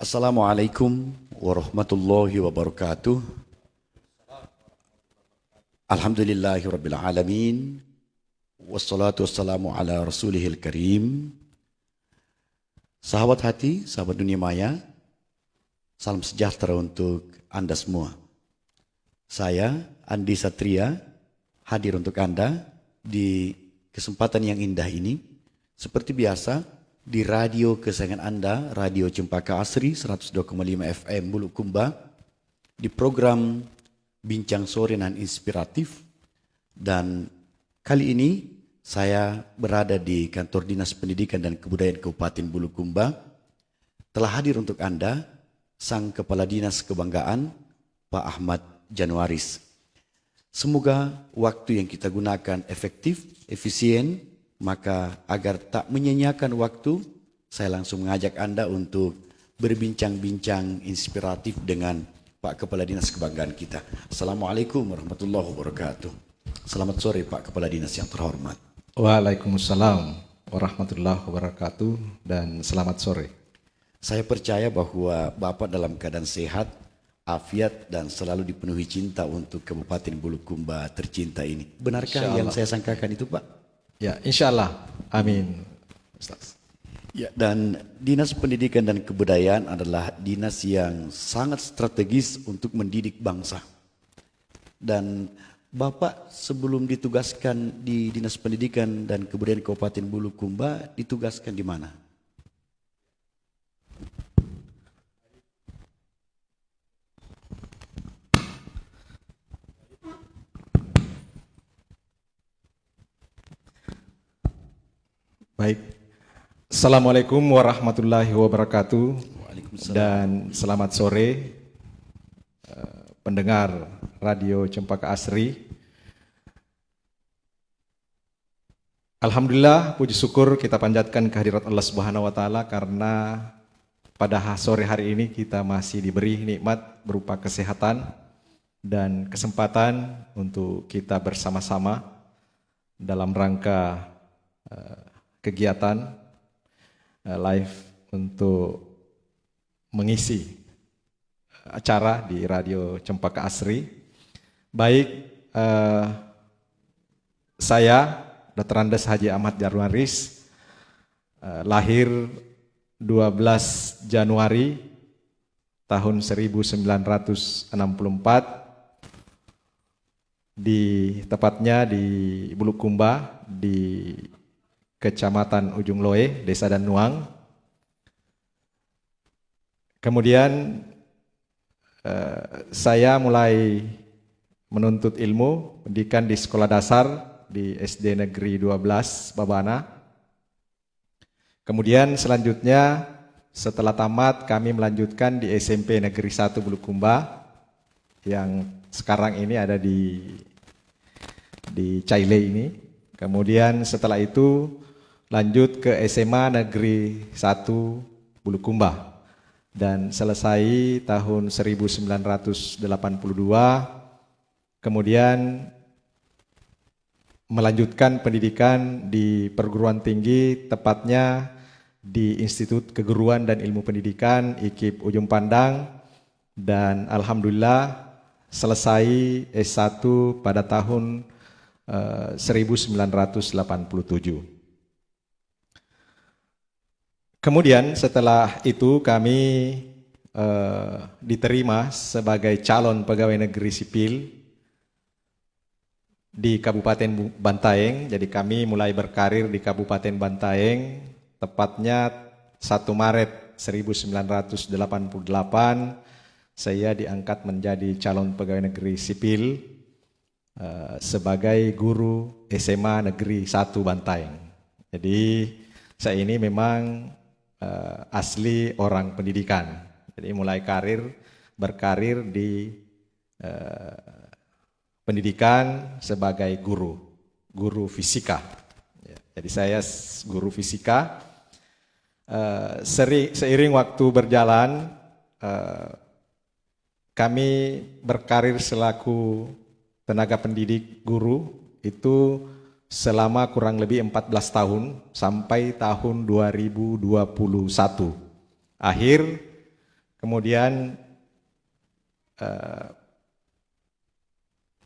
Assalamualaikum warahmatullahi wabarakatuh. Alhamdulillahi rabbil alamin. Wassalatu wassalamu ala rasulihil karim. Sahabat hati, sahabat dunia maya, salam sejahtera untuk Anda semua. Saya, Andi Satria, hadir untuk Anda di kesempatan yang indah ini. Seperti biasa, di radio kesayangan Anda, Radio Cempaka Asri 102,5 FM Bulukumba, di program Bincang Sore nan Inspiratif. Dan kali ini saya berada di kantor Dinas Pendidikan dan Kebudayaan Kabupaten Bulukumba. Telah hadir untuk Anda Sang Kepala Dinas Kebanggaan, Pak Ahmad Januaris. Semoga waktu yang kita gunakan efektif, efisien, maka agar tak menyanyiakan waktu, saya langsung mengajak Anda untuk berbincang-bincang inspiratif dengan Pak Kepala Dinas Kebanggaan kita. Assalamualaikum warahmatullahi wabarakatuh. Selamat sore Pak Kepala Dinas yang terhormat. Waalaikumsalam warahmatullahi wabarakatuh dan selamat sore. Saya percaya bahwa Bapak dalam keadaan sehat, afiat dan selalu dipenuhi cinta untuk Kabupaten Bulukumba tercinta ini. Benarkah yang saya sangkakan itu Pak? Ya, insya Allah. Amin. Ustaz. Ya, dan Dinas Pendidikan dan Kebudayaan adalah dinas yang sangat strategis untuk mendidik bangsa. Dan Bapak sebelum ditugaskan di Dinas Pendidikan dan Kebudayaan Kabupaten Bulukumba, ditugaskan di mana? Baik. Assalamualaikum warahmatullahi wabarakatuh. Waalaikumsalam. Dan selamat sore pendengar Radio Cempaka Asri. Alhamdulillah, puji syukur kita panjatkan kehadirat Allah Subhanahu wa taala karena pada sore hari ini kita masih diberi nikmat berupa kesehatan dan kesempatan untuk kita bersama-sama dalam rangka kegiatan live untuk mengisi acara di Radio Cempaka Asri. Baik, saya Dr. Andes Haji Ahmad Januaris, lahir 12 Januari tahun 1964 tepatnya di Bulukumba di Kecamatan Ujung Loe, Desa Danuang. Kemudian saya mulai menuntut ilmu, pendidikan di sekolah dasar di SD Negeri 12 Babana. Kemudian selanjutnya setelah tamat kami melanjutkan di SMP Negeri 1 Bulukumba yang sekarang ini ada di Caile ini. Kemudian setelah itu lanjut ke SMA Negeri 1 Bulukumba dan selesai tahun 1982, kemudian melanjutkan pendidikan di perguruan tinggi, tepatnya di Institut Keguruan dan Ilmu Pendidikan IKIP Ujung Pandang, dan alhamdulillah selesai S1 pada tahun 1987. Kemudian setelah itu kami diterima sebagai calon pegawai negeri sipil di Kabupaten Bantaeng. Jadi kami mulai berkarir di Kabupaten Bantaeng, tepatnya 1 Maret 1988 saya diangkat menjadi calon pegawai negeri sipil sebagai guru SMA Negeri 1 Bantaeng. Jadi saya ini memang asli orang pendidikan. Jadi mulai berkarir di pendidikan sebagai guru fisika. Jadi saya guru fisika. Seiring waktu berjalan, kami berkarir selaku tenaga pendidik guru itu selama kurang lebih 14 tahun sampai tahun 2021. Akhir kemudian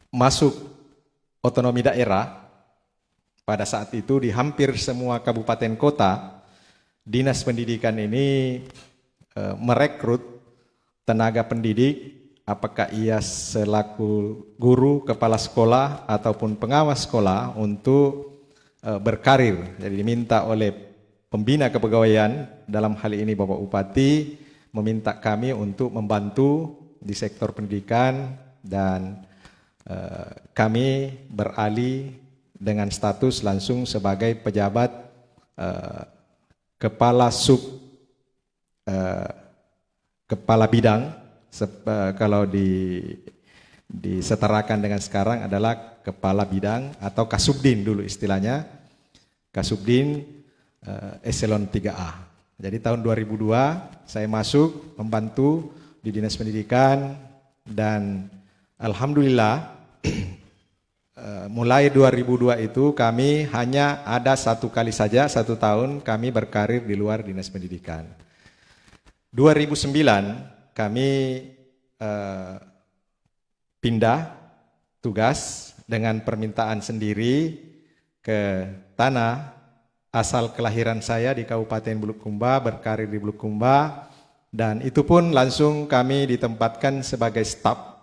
masuk otonomi daerah. Pada saat itu di hampir semua kabupaten kota, dinas pendidikan ini merekrut tenaga pendidik, apakah ia selaku guru, kepala sekolah, ataupun pengawas sekolah untuk berkarir. Jadi diminta oleh pembina kepegawaian, dalam hal ini Bapak Bupati, meminta kami untuk membantu di sektor pendidikan, dan kami beralih dengan status langsung sebagai pejabat kepala kepala bidang. Kalau disetarakan dengan sekarang adalah kepala bidang atau kasubdin dulu istilahnya, kasubdin eselon 3A. Jadi tahun 2002 saya masuk membantu di dinas pendidikan, dan alhamdulillah mulai 2002 itu kami hanya ada satu kali saja, 1 tahun kami berkarir di luar dinas pendidikan. 2009 kami pindah tugas dengan permintaan sendiri ke tanah asal kelahiran saya di Kabupaten Bulukumba, berkarir di Bulukumba, dan itu pun langsung kami ditempatkan sebagai staf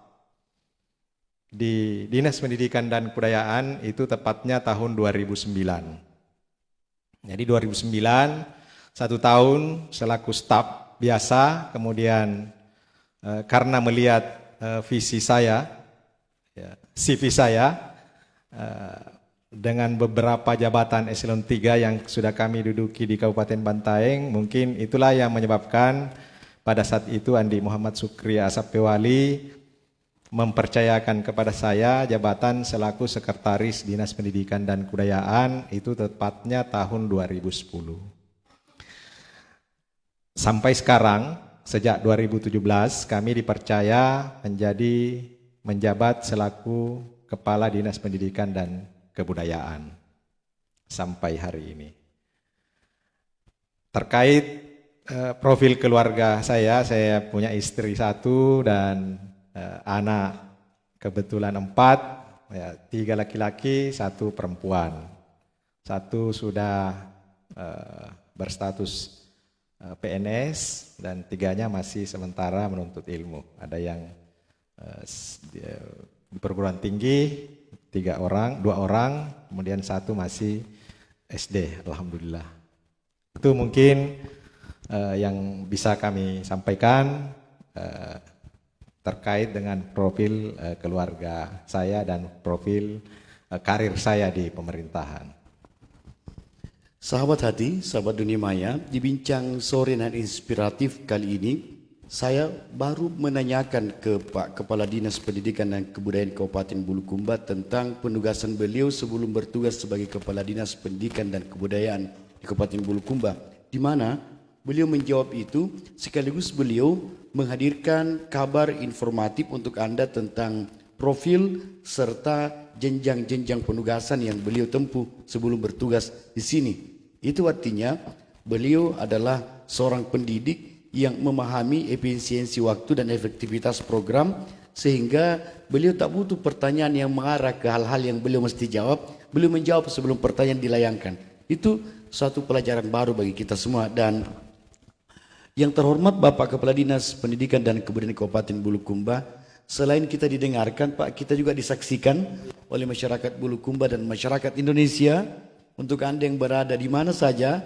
di Dinas Pendidikan dan Kebudayaan, itu tepatnya tahun 2009. Jadi 2009, 1 tahun selaku staf biasa, kemudian karena melihat visi saya, CV saya, dengan beberapa jabatan eselon 3 yang sudah kami duduki di Kabupaten Bantaeng, mungkin itulah yang menyebabkan pada saat itu Andi Muhammad Sukri Asapewali mempercayakan kepada saya jabatan selaku Sekretaris Dinas Pendidikan dan Kebudayaan, itu tepatnya tahun 2010. Sampai sekarang, sejak 2017 kami dipercaya menjabat selaku Kepala Dinas Pendidikan dan Kebudayaan sampai hari ini. Terkait profil keluarga saya punya istri 1 dan anak kebetulan 4, 3 laki-laki, 1 perempuan. 1 sudah berstatus PNS, dan 3-nya masih sementara menuntut ilmu. Ada yang di perguruan tinggi, 2 orang, kemudian 1 masih SD, alhamdulillah. Itu mungkin yang bisa kami sampaikan terkait dengan profil keluarga saya dan profil karir saya di pemerintahan. Sahabat hati, sahabat dunia maya, di bincang sore dan inspiratif kali ini, saya baru menanyakan ke Pak Kepala Dinas Pendidikan dan Kebudayaan Kabupaten Bulukumba tentang penugasan beliau sebelum bertugas sebagai Kepala Dinas Pendidikan dan Kebudayaan di Kabupaten Bulukumba, di mana beliau menjawab itu sekaligus beliau menghadirkan kabar informatif untuk Anda tentang profil serta jenjang-jenjang penugasan yang beliau tempuh sebelum bertugas di sini. Itu artinya beliau adalah seorang pendidik yang memahami efisiensi waktu dan efektivitas program, sehingga beliau tak butuh pertanyaan yang mengarah ke hal-hal yang beliau mesti jawab. Beliau menjawab sebelum pertanyaan dilayangkan. Itu suatu pelajaran baru bagi kita semua. Dan yang terhormat Bapak Kepala Dinas Pendidikan dan Kebudayaan Kabupaten Bulukumba, selain kita didengarkan Pak, kita juga disaksikan oleh masyarakat Bulukumba dan masyarakat Indonesia. Untuk Anda yang berada di mana saja,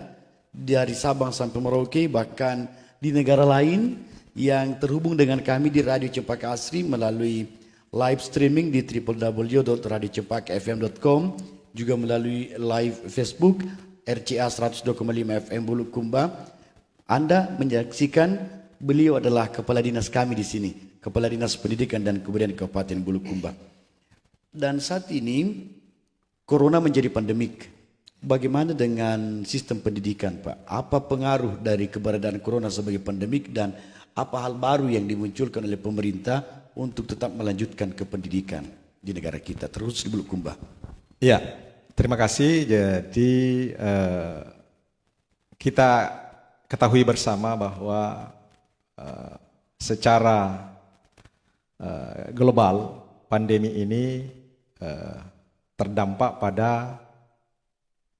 dari Sabang sampai Merauke, bahkan di negara lain yang terhubung dengan kami di Radio Cempaka Asri melalui live streaming di www.radiocempakafm.com, juga melalui live Facebook RCA 102,5 FM Bulukumba. Anda menyaksikan beliau adalah kepala dinas kami di sini, Kepala Dinas Pendidikan dan Kebudayaan Kabupaten Bulukumba. Dan saat ini corona menjadi pandemik. Bagaimana dengan sistem pendidikan, Pak? Apa pengaruh dari keberadaan corona sebagai pandemik, dan apa hal baru yang dimunculkan oleh pemerintah untuk tetap melanjutkan ke pendidikan di negara kita, terus di Bulukumba? Ya, terima kasih. Jadi kita ketahui bersama bahwa secara global pandemi ini terdampak pada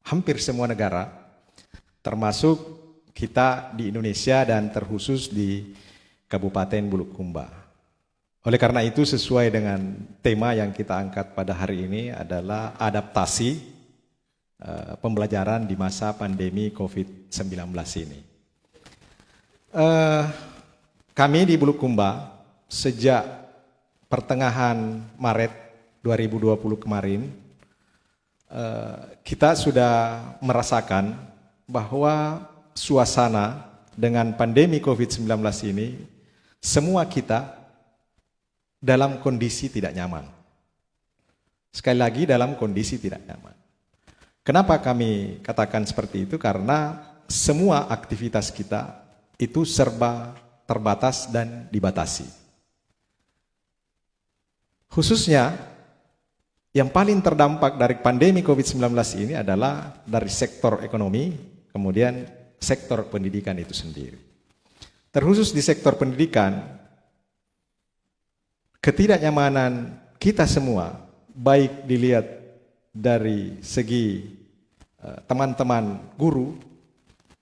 hampir semua negara, termasuk kita di Indonesia dan terkhusus di Kabupaten Bulukumba. Oleh karena itu, sesuai dengan tema yang kita angkat pada hari ini adalah adaptasi pembelajaran di masa pandemi COVID-19 ini. Kami di Bulukumba sejak pertengahan Maret 2020 kemarin, kita sudah merasakan bahwa suasana dengan pandemi COVID-19 ini, semua kita dalam kondisi tidak nyaman. Sekali lagi, dalam kondisi tidak nyaman. Kenapa kami katakan seperti itu? Karena semua aktivitas kita itu serba terbatas dan dibatasi. Khususnya yang paling terdampak dari pandemi COVID-19 ini adalah dari sektor ekonomi, kemudian sektor pendidikan itu sendiri. Terkhusus di sektor pendidikan, ketidaknyamanan kita semua, baik dilihat dari segi teman-teman guru,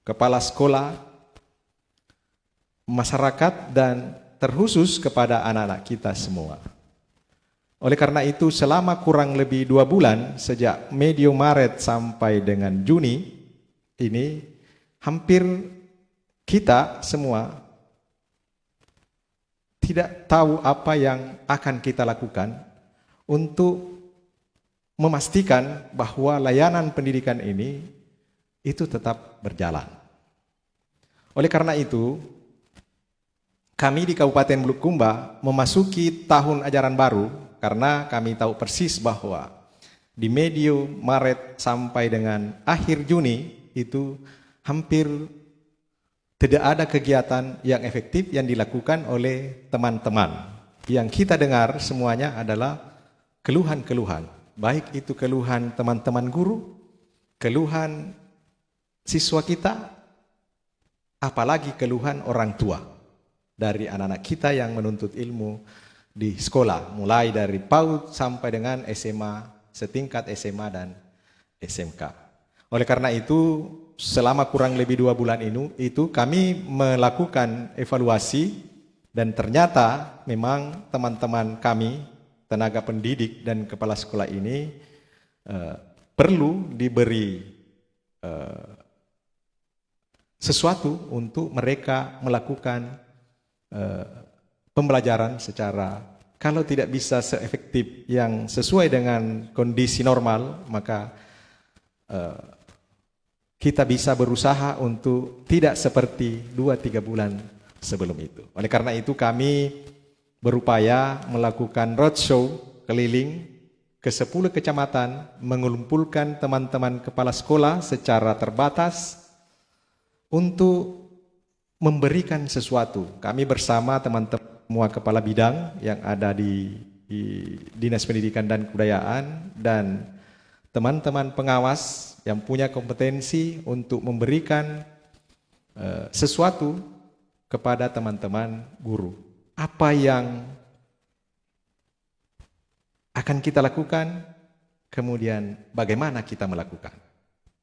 kepala sekolah, masyarakat, dan terkhusus kepada anak-anak kita semua. Oleh karena itu, selama kurang lebih 2 bulan, sejak medio Maret sampai dengan Juni ini, hampir kita semua tidak tahu apa yang akan kita lakukan untuk memastikan bahwa layanan pendidikan ini itu tetap berjalan. Oleh karena itu, kami di Kabupaten Bulukumba memasuki tahun ajaran baru karena kami tahu persis bahwa di medio Maret sampai dengan akhir Juni itu hampir tidak ada kegiatan yang efektif yang dilakukan oleh teman-teman. Yang kita dengar semuanya adalah keluhan-keluhan. Baik itu keluhan teman-teman guru, keluhan siswa kita, apalagi keluhan orang tua dari anak-anak kita yang menuntut ilmu di sekolah. Mulai dari PAUD sampai dengan SMA, setingkat SMA dan SMK. Oleh karena itu, selama kurang lebih 2 bulan itu kami melakukan evaluasi dan ternyata memang teman-teman kami, tenaga pendidik dan kepala sekolah ini perlu diberi sesuatu untuk mereka melakukan pembelajaran secara, kalau tidak bisa seefektif yang sesuai dengan kondisi normal, maka kita bisa berusaha untuk tidak seperti 2-3 bulan sebelum itu. Oleh karena itu kami berupaya melakukan roadshow keliling ke 10 kecamatan, mengumpulkan teman-teman kepala sekolah secara terbatas untuk memberikan sesuatu. Kami bersama teman-teman semua kepala bidang yang ada di Dinas Pendidikan dan Kebudayaan dan teman-teman pengawas yang punya kompetensi untuk memberikan sesuatu kepada teman-teman guru. Apa yang akan kita lakukan, kemudian bagaimana kita melakukan.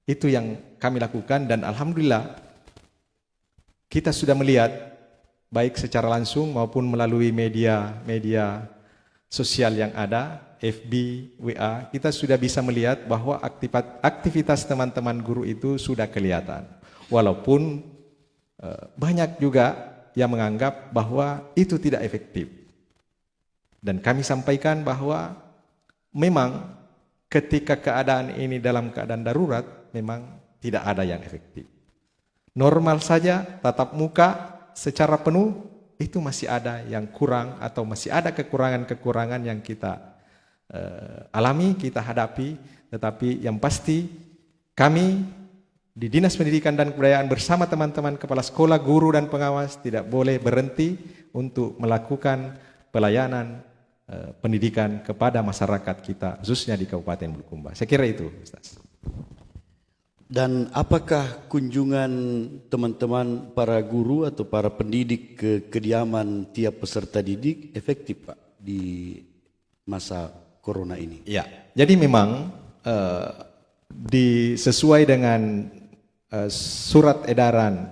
Itu yang kami lakukan dan alhamdulillah kita sudah melihat baik secara langsung maupun melalui media sosial yang ada, FB, WA, kita sudah bisa melihat bahwa aktivitas teman-teman guru itu sudah kelihatan. Walaupun banyak juga yang menganggap bahwa itu tidak efektif. Dan kami sampaikan bahwa memang ketika keadaan ini dalam keadaan darurat, memang tidak ada yang efektif. Normal saja, tatap muka secara penuh, itu masih ada yang kurang atau masih ada kekurangan-kekurangan yang kita alami, kita hadapi, tetapi yang pasti kami di Dinas Pendidikan dan Kebudayaan bersama teman-teman kepala sekolah, guru dan pengawas tidak boleh berhenti untuk melakukan pelayanan pendidikan kepada masyarakat kita, khususnya di Kabupaten Bulukumba. Saya kira itu, Ustaz. Dan apakah kunjungan teman-teman para guru atau para pendidik ke kediaman tiap peserta didik efektif Pak di masa corona ini? Ya, jadi memang sesuai dengan surat edaran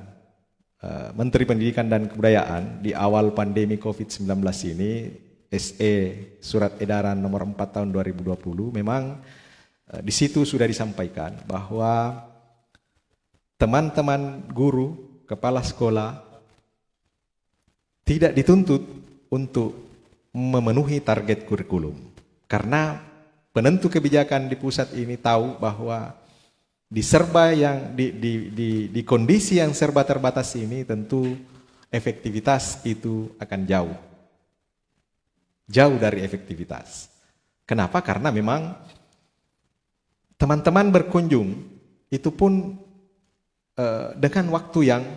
Menteri Pendidikan dan Kebudayaan di awal pandemi COVID-19 ini, SE Surat Edaran nomor 4 tahun 2020, memang di situ sudah disampaikan bahwa teman-teman guru, kepala sekolah tidak dituntut untuk memenuhi target kurikulum. Karena penentu kebijakan di pusat ini tahu bahwa di kondisi yang serba terbatas ini tentu efektivitas itu akan jauh dari efektivitas. Kenapa? Karena memang teman-teman berkunjung itu pun dengan waktu yang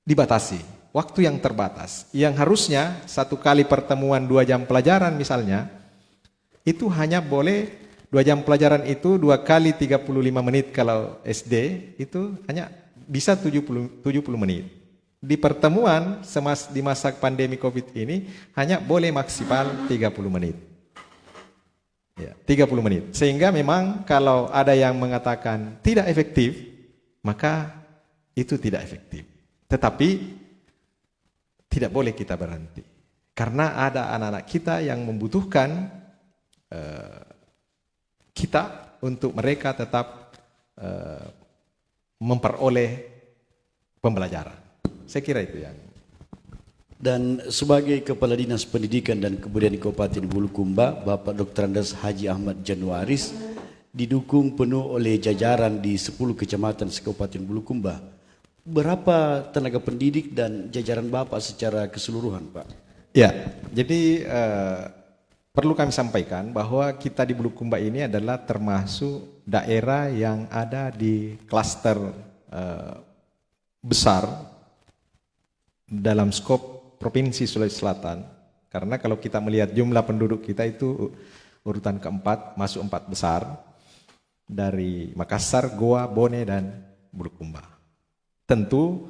dibatasi, waktu yang terbatas. Yang harusnya 1 kali pertemuan 2 jam pelajaran misalnya, itu hanya boleh 2 jam pelajaran itu 2 kali 35 menit kalau SD, itu hanya bisa 70 menit. Di pertemuan di masa pandemi COVID ini hanya boleh maksimal 30 menit. Ya, 30 menit. Sehingga memang kalau ada yang mengatakan tidak efektif, maka itu tidak efektif. Tetapi tidak boleh kita berhenti. Karena ada anak-anak kita yang membutuhkan kita untuk mereka tetap memperoleh pembelajaran. Saya kira itu yang. Dan sebagai Kepala Dinas Pendidikan dan Kebudayaan Kabupaten Bulukumba, Bapak Dr. Andes Haji Ahmad Januaris didukung penuh oleh jajaran di 10 kecamatan Kabupaten Bulukumba. Berapa tenaga pendidik dan jajaran Bapak secara keseluruhan, Pak? Ya, jadi perlu kami sampaikan bahwa kita di Bulukumba ini adalah termasuk daerah yang ada di klaster besar dalam skop Provinsi Sulawesi Selatan. Karena kalau kita melihat jumlah penduduk kita itu urutan keempat, masuk 4 besar dari Makassar, Goa, Bone, dan Bulukumba. Tentu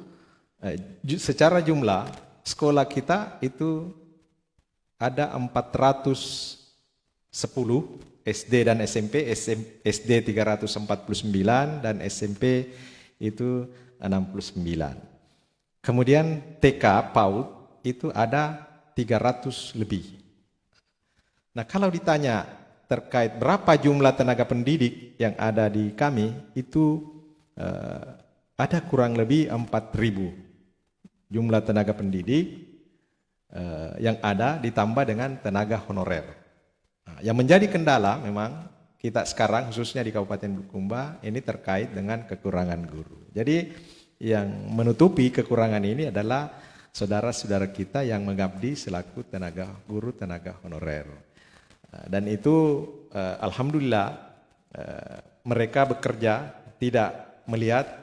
secara jumlah sekolah kita itu ada 410 SD dan SMP, SD 349 dan SMP itu 69. Kemudian TK, PAUD itu ada 300 lebih. Nah, kalau ditanya terkait berapa jumlah tenaga pendidik yang ada di kami, itu ada kurang lebih 4.000 jumlah tenaga pendidik yang ada ditambah dengan tenaga honorer. Nah, yang menjadi kendala memang kita sekarang khususnya di Kabupaten Bulukumba ini terkait dengan kekurangan guru. Jadi yang menutupi kekurangan ini adalah saudara-saudara kita yang mengabdi selaku tenaga guru, tenaga honorer. Dan itu alhamdulillah mereka bekerja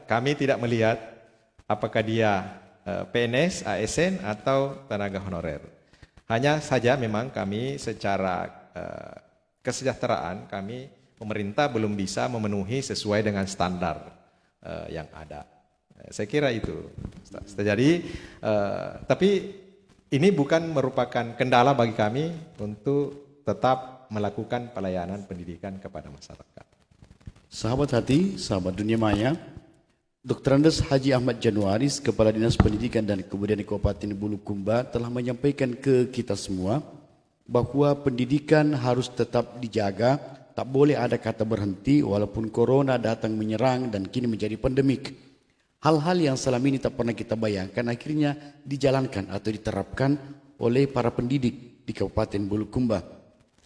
kami tidak melihat apakah dia PNS, ASN atau tenaga honorer. Hanya saja memang kami secara kesejahteraan pemerintah belum bisa memenuhi sesuai dengan standar yang ada. Saya kira itu. Jadi, tapi ini bukan merupakan kendala bagi kami untuk tetap melakukan pelayanan pendidikan kepada masyarakat. Sahabat hati, sahabat dunia maya, Dr. Andes Haji Ahmad Januaris, Kepala Dinas Pendidikan dan Kebudayaan Kabupaten Bulukumba telah menyampaikan ke kita semua bahwa pendidikan harus tetap dijaga, tak boleh ada kata berhenti walaupun corona datang menyerang dan kini menjadi pandemik. Hal-hal yang selama ini tak pernah kita bayangkan akhirnya dijalankan atau diterapkan oleh para pendidik di Kabupaten Bulukumba.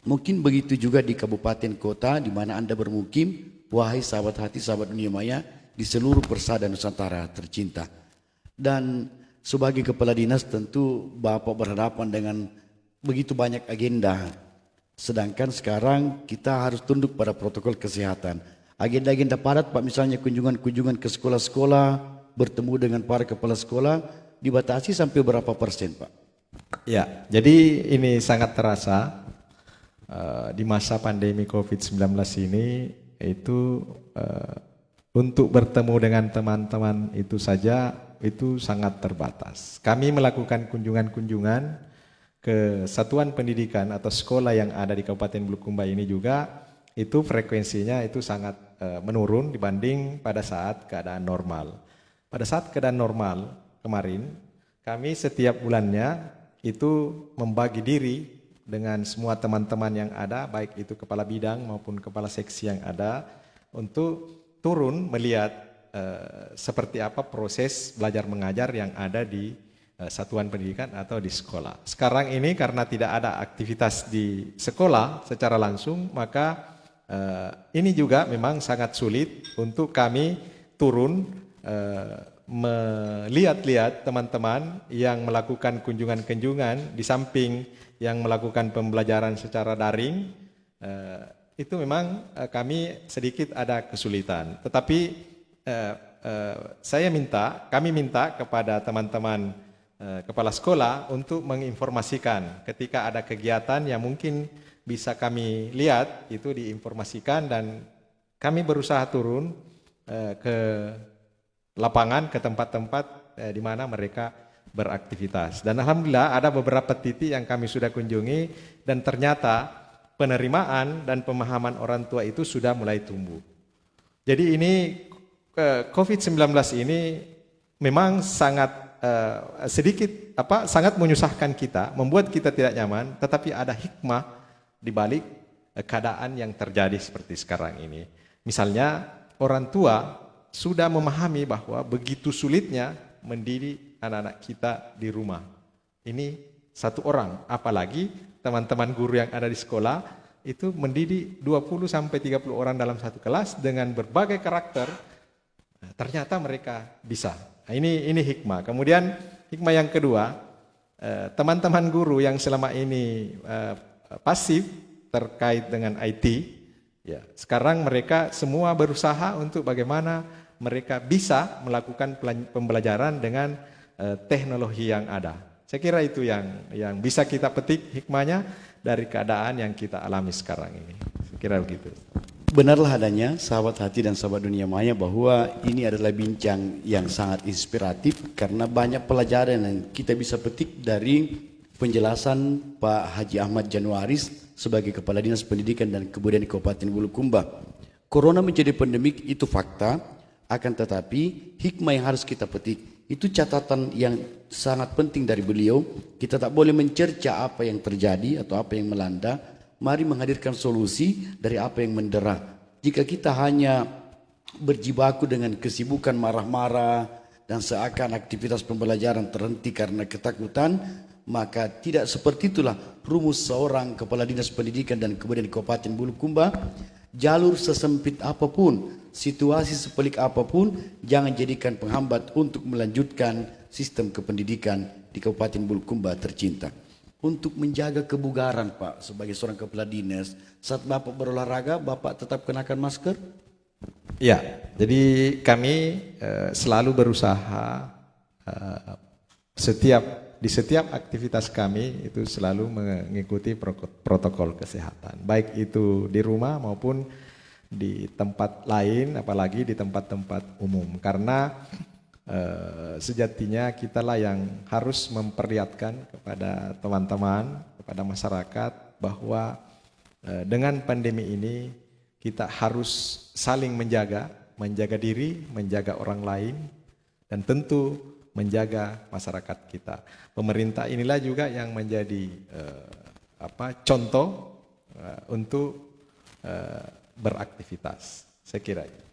Mungkin begitu juga di kabupaten kota di mana Anda bermukim, wahai sahabat hati, sahabat dunia maya, di seluruh persada Nusantara tercinta. Dan sebagai kepala dinas tentu Bapak berhadapan dengan begitu banyak agenda. Sedangkan sekarang kita harus tunduk pada protokol kesehatan. Agenda-agenda padat Pak, misalnya kunjungan-kunjungan ke sekolah-sekolah, bertemu dengan para kepala sekolah, dibatasi sampai berapa persen Pak? Ya, jadi ini sangat terasa di masa pandemi COVID-19 ini itu untuk bertemu dengan teman-teman itu saja itu sangat terbatas. Kami melakukan kunjungan-kunjungan ke satuan pendidikan atau sekolah yang ada di Kabupaten Bulukumba ini juga, itu frekuensinya itu sangat menurun dibanding pada saat keadaan normal. Pada saat keadaan normal kemarin, kami setiap bulannya itu membagi diri dengan semua teman-teman yang ada, baik itu kepala bidang maupun kepala seksi yang ada, untuk turun melihat seperti apa proses belajar mengajar yang ada di satuan pendidikan atau di sekolah. Sekarang ini karena tidak ada aktivitas di sekolah secara langsung, maka ini juga memang sangat sulit untuk kami turun melihat-lihat teman-teman yang melakukan kunjungan-kunjungan di samping yang melakukan pembelajaran secara daring. Itu memang kami sedikit ada kesulitan. Tetapi kami minta kepada teman-teman kepala sekolah untuk menginformasikan ketika ada kegiatan yang mungkin bisa kami lihat, itu diinformasikan, dan kami berusaha turun ke lapangan, ke tempat-tempat di mana mereka beraktivitas. Dan alhamdulillah ada beberapa titik yang kami sudah kunjungi dan ternyata penerimaan dan pemahaman orang tua itu sudah mulai tumbuh. Jadi ini COVID-19 ini memang sangat sangat menyusahkan kita, membuat kita tidak nyaman, tetapi ada hikmah di balik keadaan yang terjadi seperti sekarang ini. Misalnya orang tua sudah memahami bahwa begitu sulitnya mendidik anak-anak kita di rumah. Ini satu orang, apalagi teman-teman guru yang ada di sekolah itu mendidik 20-30 orang dalam satu kelas dengan berbagai karakter. Ternyata mereka bisa. Nah, ini hikmah. Kemudian hikmah yang kedua, teman-teman guru yang selama ini pasif terkait dengan IT, ya, sekarang mereka semua berusaha untuk bagaimana mereka bisa melakukan pembelajaran dengan teknologi yang ada. Saya kira itu yang bisa kita petik hikmahnya dari keadaan yang kita alami sekarang ini. Saya kira begitu. Benarlah adanya sahabat hati dan sahabat dunia maya bahwa ini adalah bincang yang sangat inspiratif karena banyak pelajaran yang kita bisa petik dari penjelasan Pak Haji Ahmad Januaris sebagai Kepala Dinas Pendidikan dan Kebudayaan Kabupaten Bulukumba. Corona menjadi pandemik itu fakta, akan tetapi hikmah yang harus kita petik. Itu catatan yang sangat penting dari beliau. Kita tak boleh mencerca apa yang terjadi atau apa yang melanda. Mari menghadirkan solusi dari apa yang mendera. Jika kita hanya berjibaku dengan kesibukan marah-marah dan seakan aktivitas pembelajaran terhenti karena ketakutan, maka tidak seperti itulah rumus seorang Kepala Dinas Pendidikan dan Kebudayaan Kabupaten Bulukumba. Jalur sesempit apapun, situasi sepelik apapun, jangan jadikan penghambat untuk melanjutkan sistem kependidikan di Kabupaten Bulukumba tercinta. Untuk menjaga kebugaran, Pak, sebagai seorang kepala dinas, saat Bapak berolahraga, Bapak tetap kenakan masker? Ya, jadi kami selalu berusaha di setiap aktivitas kami itu selalu mengikuti protokol kesehatan, baik itu di rumah maupun di tempat lain, apalagi di tempat-tempat umum, karena sejatinya kitalah yang harus memperlihatkan kepada teman-teman, kepada masyarakat bahwa dengan pandemi ini kita harus saling menjaga diri, menjaga orang lain, dan tentu menjaga masyarakat kita. Pemerintah inilah juga yang menjadi contoh untuk beraktivitas. Saya kira itu.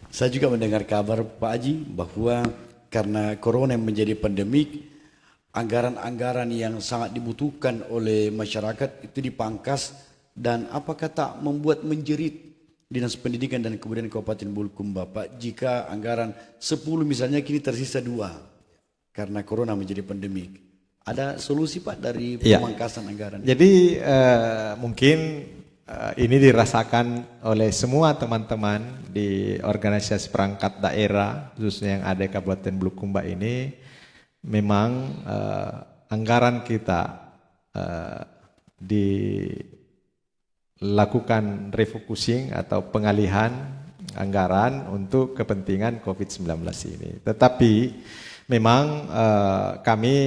Saya juga mendengar kabar Pak Haji bahwa karena corona yang menjadi pandemik, anggaran-anggaran yang sangat dibutuhkan oleh masyarakat itu dipangkas, dan apakah tak membuat menjerit Dinas Pendidikan dan Kebudayaan Kabupaten Bulukumba, Pak, jika anggaran 10 misalnya kini tersisa 2 karena corona menjadi pandemik. Ada solusi, Pak, dari pemangkasan anggaran? Jadi mungkin ini dirasakan oleh semua teman-teman di organisasi perangkat daerah, khususnya yang ada di Kabupaten Bulukumba ini. Memang anggaran kita dilakukan refocusing atau pengalihan anggaran untuk kepentingan COVID-19 ini. Tetapi memang kami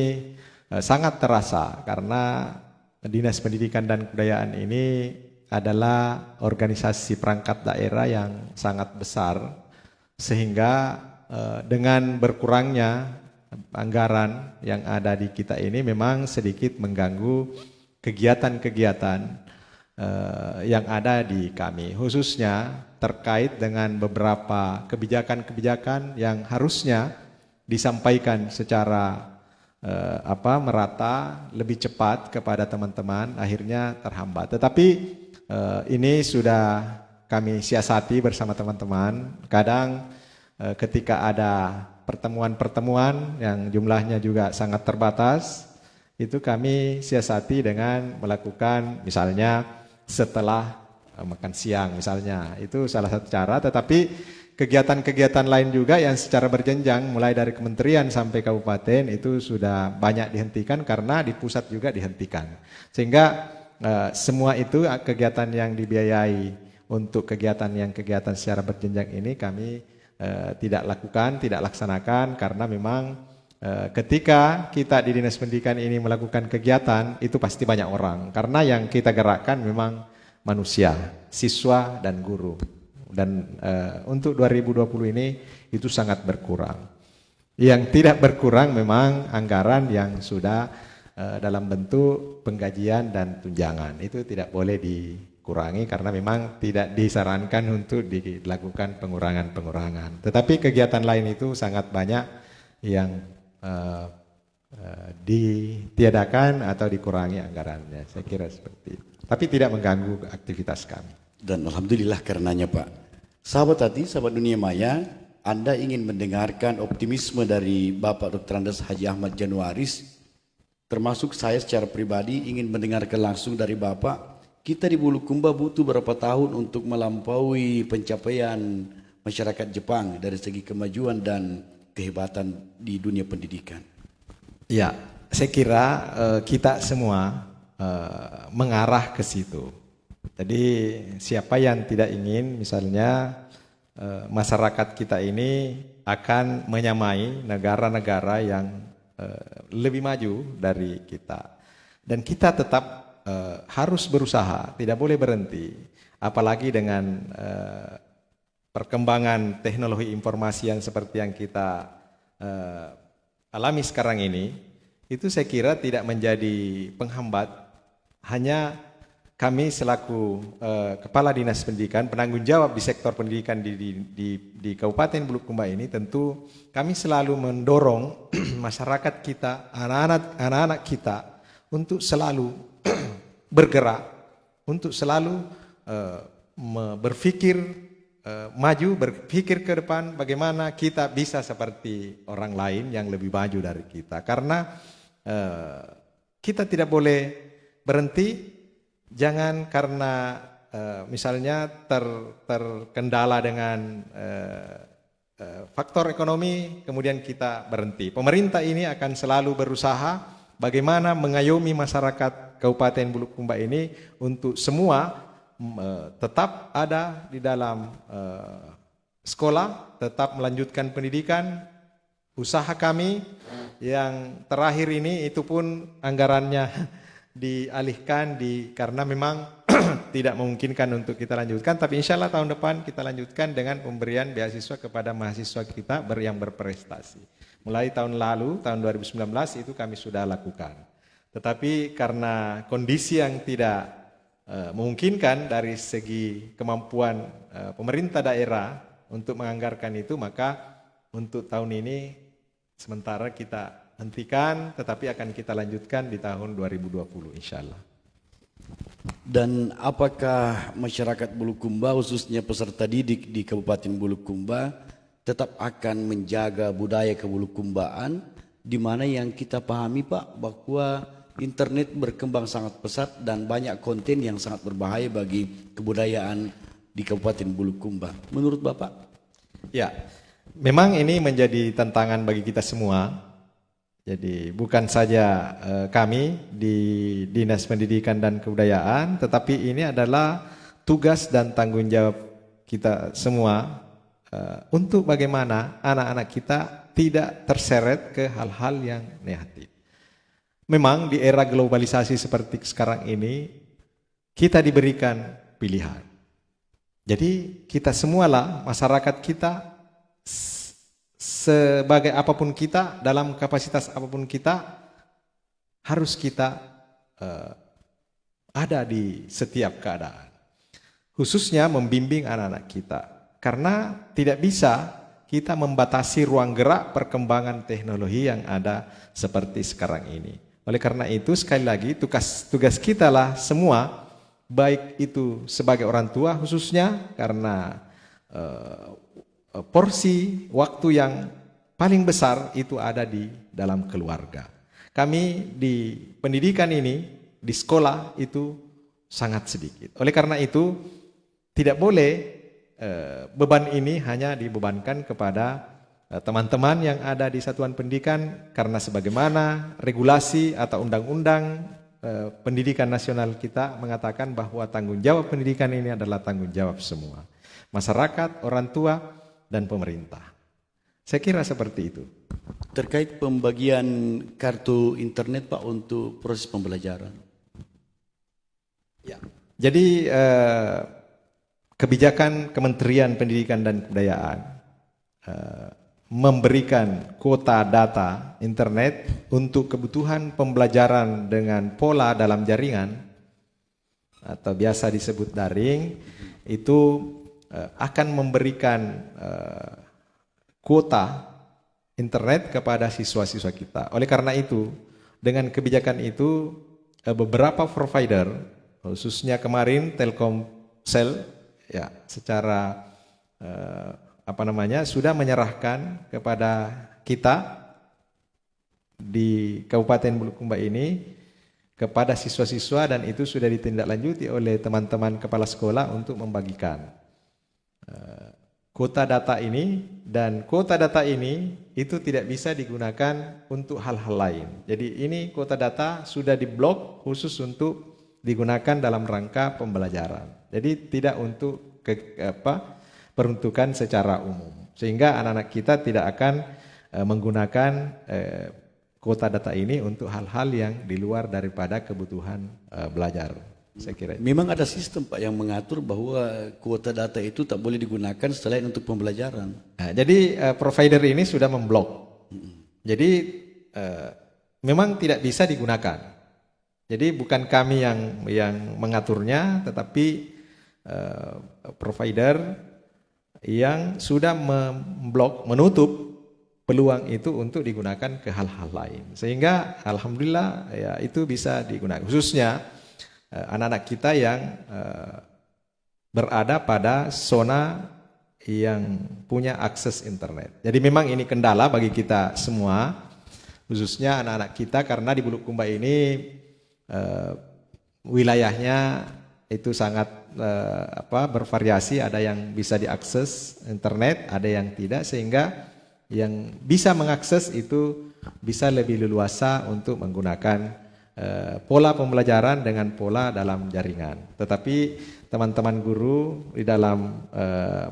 sangat terasa karena Dinas Pendidikan dan Kebudayaan ini adalah organisasi perangkat daerah yang sangat besar, sehingga dengan berkurangnya anggaran yang ada di kita ini memang sedikit mengganggu kegiatan-kegiatan yang ada di kami, khususnya terkait dengan beberapa kebijakan-kebijakan yang harusnya disampaikan secara merata lebih cepat kepada teman-teman, akhirnya terhambat. Tetapi ini sudah kami siasati bersama teman-teman. Kadang ketika ada pertemuan-pertemuan yang jumlahnya juga sangat terbatas, itu kami siasati dengan melakukan misalnya setelah makan siang misalnya. Itu salah satu cara, tetapi kegiatan-kegiatan lain juga yang secara berjenjang mulai dari kementerian sampai kabupaten itu sudah banyak dihentikan karena di pusat juga dihentikan. Sehingga semua itu kegiatan yang dibiayai untuk kegiatan secara berjenjang ini kami tidak lakukan, tidak laksanakan karena memang ketika kita di Dinas Pendidikan ini melakukan kegiatan itu pasti banyak orang karena yang kita gerakkan memang manusia, siswa dan guru. Dan untuk 2020 ini itu sangat berkurang. Yang tidak berkurang memang anggaran yang sudah dalam bentuk penggajian dan tunjangan. Itu tidak boleh dikurangi karena memang tidak disarankan untuk dilakukan pengurangan-pengurangan. Tetapi kegiatan lain itu sangat banyak yang ditiadakan atau dikurangi anggarannya. Saya kira seperti itu. Tapi tidak mengganggu aktivitas kami. Dan alhamdulillah karenanya Pak. Sahabat hati, sahabat dunia maya, Anda ingin mendengarkan optimisme dari Bapak Dr. Andes Haji Ahmad Januaris, termasuk saya secara pribadi ingin mendengarkan langsung dari Bapak. Kita di Bulukumba butuh berapa tahun untuk melampaui pencapaian masyarakat Jepang dari segi kemajuan dan kehebatan di dunia pendidikan? Ya, saya kira kita semua mengarah ke situ. Jadi siapa yang tidak ingin misalnya masyarakat kita ini akan menyamai negara-negara yang lebih maju dari kita. Dan kita tetap harus berusaha, tidak boleh berhenti. Apalagi dengan perkembangan teknologi informasi yang seperti yang kita alami sekarang ini, itu saya kira tidak menjadi penghambat. Hanya kami selaku Kepala Dinas Pendidikan, penanggung jawab di sektor pendidikan di Kabupaten Bulukumba ini, tentu kami selalu mendorong masyarakat kita, anak-anak kita untuk selalu bergerak, untuk selalu berpikir maju, berpikir ke depan bagaimana kita bisa seperti orang lain yang lebih maju dari kita. Karena kita tidak boleh berhenti. Jangan karena misalnya terkendala dengan faktor ekonomi kemudian kita berhenti. Pemerintah ini akan selalu berusaha bagaimana mengayomi masyarakat Kabupaten Bulukumba ini untuk semua tetap ada di dalam sekolah, tetap melanjutkan pendidikan. Usaha kami yang terakhir ini itu pun anggarannya dialihkan karena memang tidak memungkinkan untuk kita lanjutkan, tapi insya Allah tahun depan kita lanjutkan dengan pemberian beasiswa kepada mahasiswa kita yang berprestasi. Mulai tahun lalu, tahun 2019 itu kami sudah lakukan. Tetapi karena kondisi yang tidak memungkinkan dari segi kemampuan pemerintah daerah untuk menganggarkan itu, maka untuk tahun ini sementara kita hentikan, tetapi akan kita lanjutkan di tahun 2020 insya Allah. Dan apakah masyarakat Bulukumba khususnya peserta didik di Kabupaten Bulukumba tetap akan menjaga budaya kebulukumbaan, di mana yang kita pahami Pak bahwa internet berkembang sangat pesat dan banyak konten yang sangat berbahaya bagi kebudayaan di Kabupaten Bulukumba. Menurut Bapak? Ya, memang ini menjadi tantangan bagi kita semua. Jadi bukan saja kami di Dinas Pendidikan dan Kebudayaan, tetapi ini adalah tugas dan tanggung jawab kita semua untuk bagaimana anak-anak kita tidak terseret ke hal-hal yang negatif. Memang di era globalisasi seperti sekarang ini kita diberikan pilihan. Jadi kita semualah masyarakat kita sebagai apapun kita, dalam kapasitas apapun kita, harus kita ada di setiap keadaan. Khususnya membimbing anak-anak kita. Karena tidak bisa kita membatasi ruang gerak perkembangan teknologi yang ada seperti sekarang ini. Oleh karena itu sekali lagi tugas kita lah semua, baik itu sebagai orang tua khususnya karena porsi waktu yang paling besar itu ada di dalam keluarga. Kami di pendidikan ini, di sekolah itu sangat sedikit. Oleh karena itu tidak boleh beban ini hanya dibebankan kepada teman-teman yang ada di satuan pendidikan, karena sebagaimana regulasi atau undang-undang pendidikan nasional kita mengatakan bahwa tanggung jawab pendidikan ini adalah tanggung jawab semua. Masyarakat, orang tua, dan pemerintah. Saya kira seperti itu. Terkait pembagian kartu internet Pak untuk proses pembelajaran. Ya. Jadi kebijakan Kementerian Pendidikan dan Kebudayaan memberikan kuota data internet untuk kebutuhan pembelajaran dengan pola dalam jaringan atau biasa disebut daring, itu akan memberikan kuota internet kepada siswa-siswa kita. Oleh karena itu, dengan kebijakan itu beberapa provider, khususnya kemarin Telkomsel, ya secara sudah menyerahkan kepada kita di Kabupaten Bulukumba ini kepada siswa-siswa, dan itu sudah ditindaklanjuti oleh teman-teman kepala sekolah untuk membagikan kuota data ini, dan kuota data ini itu tidak bisa digunakan untuk hal-hal lain. Jadi ini kuota data sudah diblok khusus untuk digunakan dalam rangka pembelajaran. Jadi tidak untuk peruntukan secara umum. Sehingga anak-anak kita tidak akan menggunakan kuota data ini untuk hal-hal yang di luar daripada kebutuhan belajar. Saya kira itu. Memang ada sistem Pak yang mengatur bahwa kuota data itu tak boleh digunakan selain untuk pembelajaran. Nah, jadi provider ini sudah memblok. Jadi memang tidak bisa digunakan. Jadi bukan kami yang mengaturnya, tetapi provider yang sudah memblok, menutup peluang itu untuk digunakan ke hal-hal lain. Sehingga alhamdulillah ya itu bisa digunakan. Khususnya anak-anak kita yang berada pada zona yang punya akses internet. Jadi memang ini kendala bagi kita semua, khususnya anak-anak kita, karena di Bulukumba ini wilayahnya itu sangat bervariasi, ada yang bisa diakses internet, ada yang tidak, sehingga yang bisa mengakses itu bisa lebih leluasa untuk menggunakan pola pembelajaran dengan pola dalam jaringan. Tetapi teman-teman guru di dalam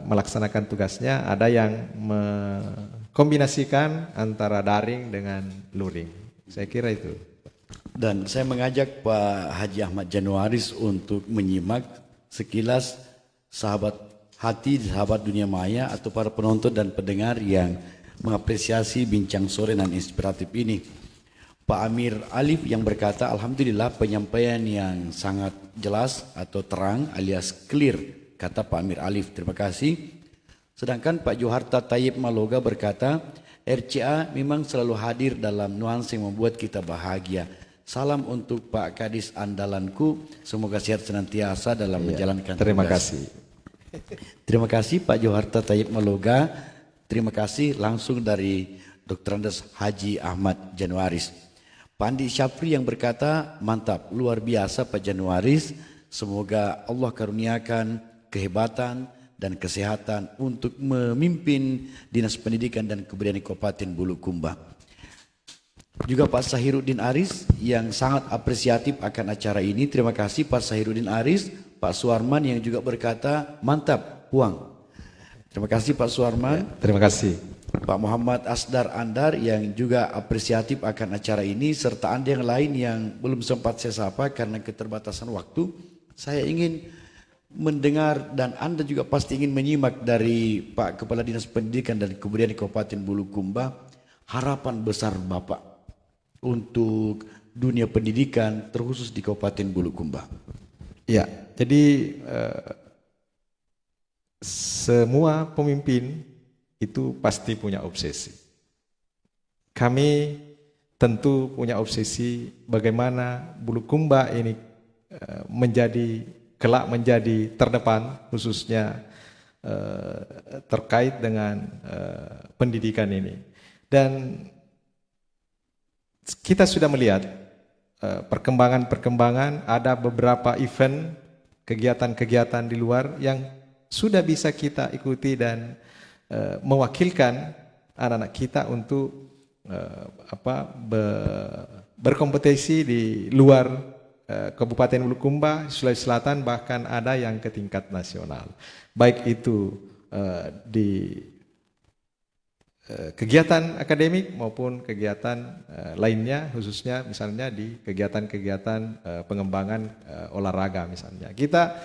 melaksanakan tugasnya ada yang mengkombinasikan antara daring dengan luring. Saya kira itu. Dan saya mengajak Pak Haji Ahmad Januaris untuk menyimak sekilas sahabat hati, sahabat dunia maya atau para penonton dan pendengar yang mengapresiasi bincang sore dan inspiratif ini. Pak Amir Alif yang berkata, alhamdulillah penyampaian yang sangat jelas atau terang alias clear, kata Pak Amir Alif, terima kasih. Sedangkan Pak Joharta Tayyip Maloga berkata, RCA memang selalu hadir dalam nuansa yang membuat kita bahagia. Salam untuk Pak Kadis andalanku, semoga sehat senantiasa dalam menjalankan tugas. Terima kasih. Terima kasih Pak Joharta Tayyip Maloga. Terima kasih langsung dari Dr. Andes Haji Ahmad Januaris. Pak Andi Syafri yang berkata, mantap, luar biasa Pak Januaris. Semoga Allah karuniakan kehebatan dan kesehatan untuk memimpin Dinas Pendidikan dan Kebudayaan Kabupaten Bulukumba. Juga Pak Sahiruddin Aris yang sangat apresiatif akan acara ini. Terima kasih Pak Sahiruddin Aris. Pak Suarman yang juga berkata, mantap, uang. Terima kasih Pak Suarman. Terima kasih. Pak Muhammad Asdar Andar yang juga apresiatif akan acara ini, serta Anda yang lain yang belum sempat saya sapa karena keterbatasan waktu. Saya ingin mendengar dan Anda juga pasti ingin menyimak dari Pak Kepala Dinas Pendidikan dan Kebudayaan Kabupaten Bulukumba, harapan besar Bapak untuk dunia pendidikan terkhusus di Kabupaten Bulukumba. Ya, jadi semua pemimpin itu pasti punya obsesi. Kami tentu punya obsesi bagaimana Bulukumba ini kelak menjadi terdepan, khususnya terkait dengan pendidikan ini. Dan kita sudah melihat perkembangan-perkembangan, ada beberapa event, kegiatan-kegiatan di luar yang sudah bisa kita ikuti dan mewakilkan anak-anak kita untuk berkompetisi di luar Kabupaten Bulukumba, Sulawesi Selatan, bahkan ada yang ke tingkat nasional. Baik itu di kegiatan akademik maupun kegiatan lainnya, khususnya misalnya di kegiatan-kegiatan pengembangan olahraga misalnya. Kita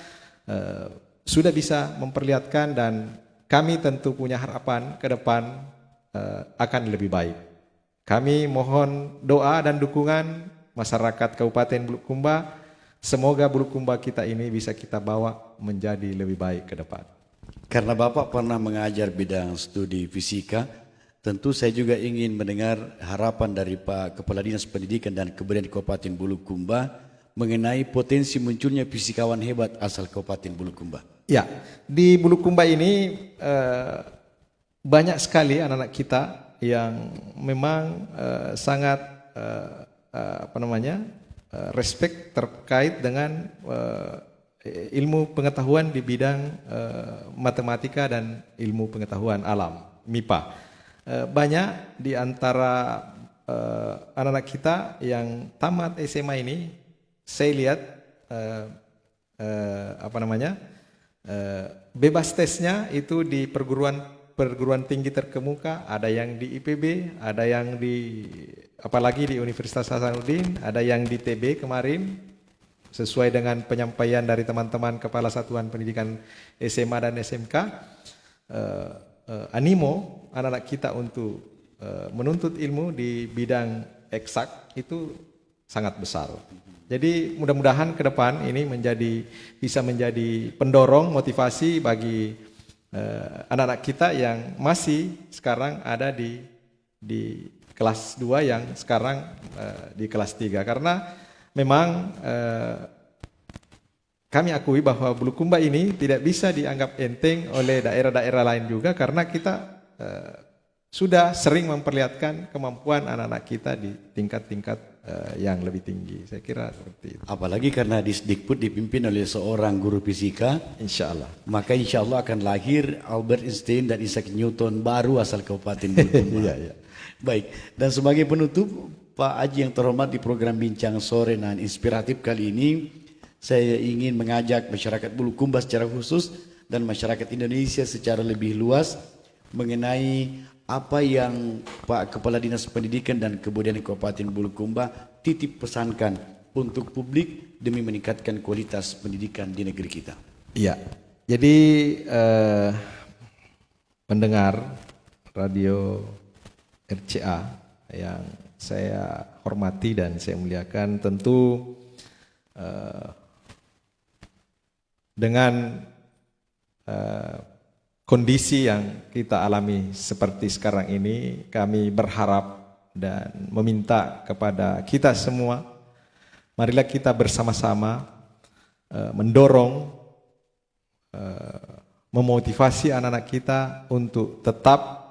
sudah bisa memperlihatkan dan kami tentu punya harapan ke depan akan lebih baik. Kami mohon doa dan dukungan masyarakat Kabupaten Bulukumba. Semoga Bulukumba kita ini bisa kita bawa menjadi lebih baik ke depan. Karena Bapak pernah mengajar bidang studi fisika, tentu saya juga ingin mendengar harapan dari Pak Kepala Dinas Pendidikan dan Kebudayaan Kabupaten Bulukumba mengenai potensi munculnya fisikawan hebat asal Kabupaten Bulukumba. Ya, di Bulukumba ini banyak sekali anak-anak kita yang memang sangat respect terkait dengan ilmu pengetahuan di bidang matematika dan ilmu pengetahuan alam, MIPA. Banyak di antara anak-anak kita yang tamat SMA ini, saya lihat bebas tesnya itu di perguruan tinggi terkemuka, ada yang di IPB, ada yang di apalagi di Universitas Hasanuddin, ada yang di TB kemarin, sesuai dengan penyampaian dari teman-teman Kepala Satuan Pendidikan SMA dan SMK. Animo anak-anak kita untuk menuntut ilmu di bidang eksak itu sangat besar. Jadi mudah-mudahan ke depan ini bisa menjadi pendorong motivasi bagi anak-anak kita yang masih sekarang ada di kelas 2 yang sekarang di kelas 3. Karena memang kami akui bahwa Bulukumba ini tidak bisa dianggap enteng oleh daerah-daerah lain juga, karena kita sudah sering memperlihatkan kemampuan anak-anak kita di tingkat-tingkat yang lebih tinggi. Saya kira seperti itu. Apalagi karena Disdikbud dipimpin oleh seorang guru fisika, Insya Allah. maka insya Allah akan lahir Albert Einstein dan Isaac Newton baru asal Kabupaten Bulukumba. Iya. Baik, dan sebagai penutup, Pak Haji yang terhormat, di program Bincang Sore dan Inspiratif kali ini, saya ingin mengajak masyarakat Bulukumba secara khusus dan masyarakat Indonesia secara lebih luas mengenai apa yang Pak Kepala Dinas Pendidikan dan Kebudayaan Kabupaten Bulukumba titip pesankan untuk publik demi meningkatkan kualitas pendidikan di negeri kita. Iya, jadi pendengar radio RCA yang saya hormati dan saya muliakan, tentu dengan kondisi yang kita alami seperti sekarang ini, kami berharap dan meminta kepada kita semua, marilah kita bersama-sama mendorong, memotivasi anak-anak kita untuk tetap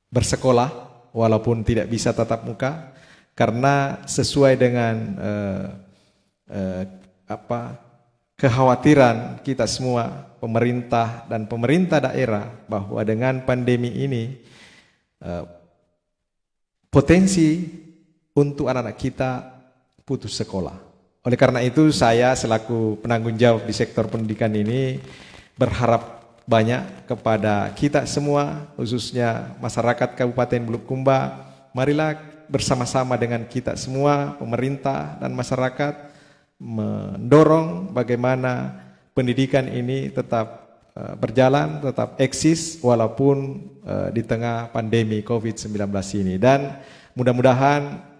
bersekolah walaupun tidak bisa tatap muka, karena sesuai dengan kekhawatiran kita semua, pemerintah dan pemerintah daerah, bahwa dengan pandemi ini potensi untuk anak-anak kita putus sekolah. Oleh karena itu saya selaku penanggung jawab di sektor pendidikan ini berharap banyak kepada kita semua, khususnya masyarakat Kabupaten Bulukumba. Marilah bersama-sama dengan kita semua, pemerintah dan masyarakat, mendorong bagaimana pendidikan ini tetap berjalan, tetap eksis walaupun di tengah pandemi COVID-19 ini. Dan mudah-mudahan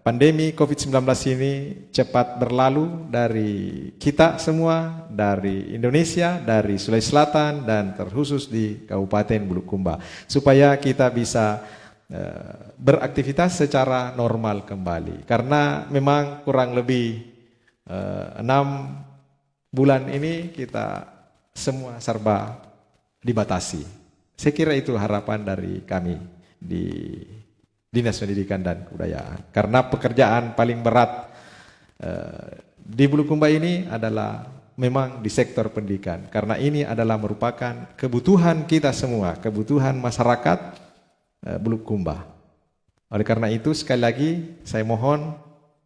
pandemi COVID-19 ini cepat berlalu dari kita semua, dari Indonesia, dari Sulawesi Selatan, dan terkhusus di Kabupaten Bulukumba, supaya kita bisa beraktivitas secara normal kembali. Karena memang kurang lebih 6 bulan ini kita semua serba dibatasi. Saya kira itu harapan dari kami di Dinas Pendidikan dan Kebudayaan. Karena pekerjaan paling berat di Bulukumba ini adalah memang di sektor pendidikan. Karena ini adalah merupakan kebutuhan kita semua, kebutuhan masyarakat Bulukumba. Oleh karena itu sekali lagi saya mohon,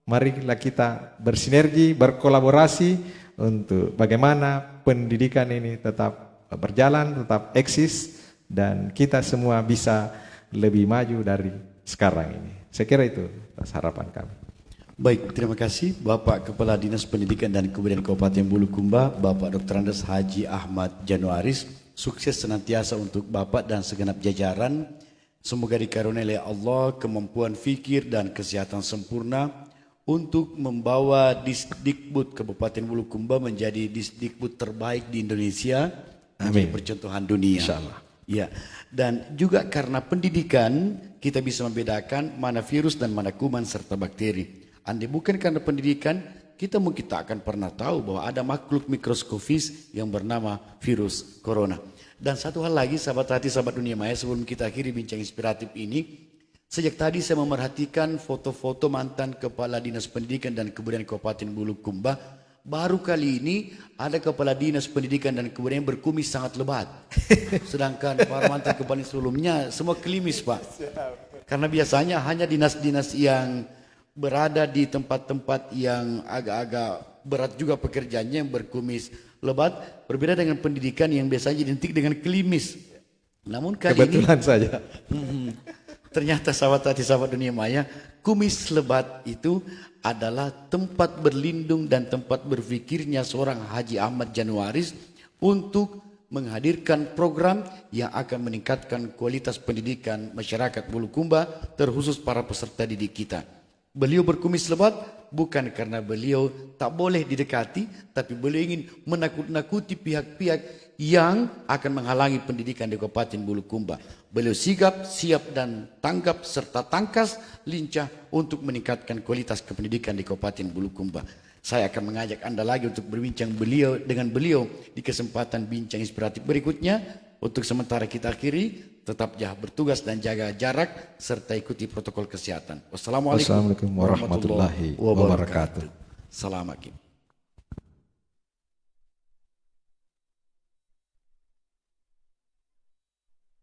marilah kita bersinergi, berkolaborasi untuk bagaimana pendidikan ini tetap berjalan, tetap eksis, dan kita semua bisa lebih maju dari sekarang ini. Saya kira itu harapan kami. Baik, terima kasih Bapak Kepala Dinas Pendidikan dan Kebudayaan Kabupaten Bulukumba, Bapak Dr. Andes Haji Ahmad Januaris. Sukses senantiasa untuk Bapak dan segenap jajaran. Semoga dikaruniai oleh Allah kemampuan fikir dan kesehatan sempurna untuk membawa Disdikbud Kabupaten Bulukumba menjadi Disdikbud terbaik di Indonesia, menjadi percontohan dunia. Insyaallah. Ya, dan juga karena pendidikan kita bisa membedakan mana virus dan mana kuman serta bakteri. Andai bukan karena pendidikan, kita mungkin tak akan pernah tahu bahwa ada makhluk mikroskopis yang bernama virus corona. Dan satu hal lagi, sahabat hati, sahabat dunia maya, sebelum kita akhiri bincang inspiratif ini, sejak tadi saya memerhatikan foto-foto mantan Kepala Dinas Pendidikan dan Kebudayaan Kabupaten Bulukumba. Baru kali ini ada Kepala Dinas Pendidikan dan Kebudayaan berkumis sangat lebat. Sedangkan para mantan kepala sebelumnya semua klimis, Pak. Karena biasanya hanya dinas-dinas yang berada di tempat-tempat yang agak-agak berat juga pekerjaannya yang berkumis lebat, berbeda dengan pendidikan yang biasanya identik dengan klimis. Namun kali Kebetulan ini saja. ternyata sahabat hati sahabat dunia maya, kumis lebat itu adalah tempat berlindung dan tempat berfikirnya seorang Haji Ahmad Januaris untuk menghadirkan program yang akan meningkatkan kualitas pendidikan masyarakat Bulukumba, terkhusus para peserta didik kita. Beliau berkumis lebat bukan karena beliau tak boleh didekati, tapi beliau ingin menakut-nakuti pihak-pihak yang akan menghalangi pendidikan di Kabupaten Bulukumba. Beliau sigap, siap dan tanggap serta tangkas lincah untuk meningkatkan kualitas kependidikan di Kabupaten Bulukumba. Saya akan mengajak Anda lagi untuk berbincang dengan beliau di kesempatan bincang inspiratif berikutnya. Untuk sementara kita akhiri, tetap bertugas dan jaga jarak serta ikuti protokol kesehatan. Wassalamualaikum Wassalamualaikum warahmatullahi wabarakatuh. Salam.